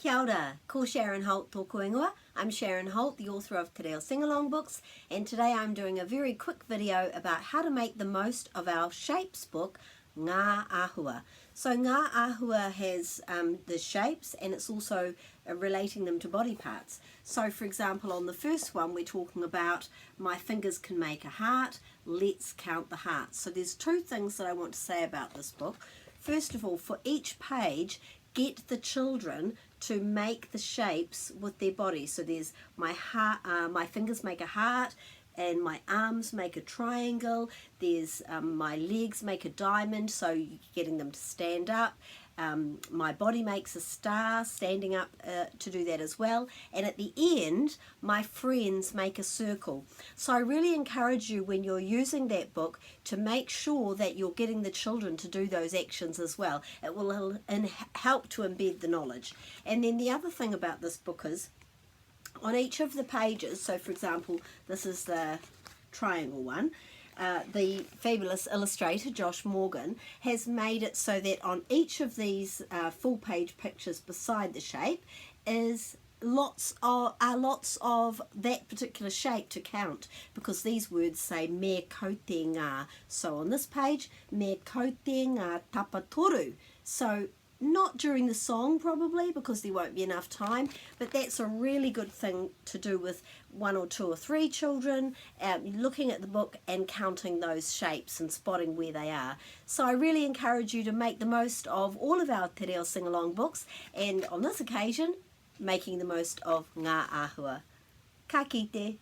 Kia ora, ko Sharon Holt tōku ingoa. I'm Sharon Holt, the author of Te Reo Singalong books, and today I'm doing a very quick video about how to make the most of our shapes book, Ngā Āhua. So Ngā Āhua has the shapes, and it's also relating them to body parts. So for example, on the first one we're talking about my fingers can make a heart, let's count the hearts. So there's two things that I want to say about this book. First of all, for each page, get the children to make the shapes with their body. So there's my heart, my fingers make a heart, and my arms make a triangle. There's my legs make a diamond, so you're getting them to stand up. My body makes a star, standing up to do that as well. And at the end, my friends make a circle. So I really encourage you, when you're using that book, to make sure that you're getting the children to do those actions as well. It will help to embed the knowledge. And then the other thing about this book is, on each of the pages, so for example, this is the triangle one, the fabulous illustrator Josh Morgan has made it so that on each of these full page pictures beside the shape is lots of that particular shape to count, because these words say me ko te ngā. So on this page, me ko te ngā tapatoru. So not during the song probably, because there won't be enough time, but that's a really good thing to do with 1 or 2 or 3 children, looking at the book and counting those shapes and spotting where they are. So I really encourage you to make the most of all of our Te Reo Singalong books, and on this occasion, making the most of Ngā Āhua. Ka kite.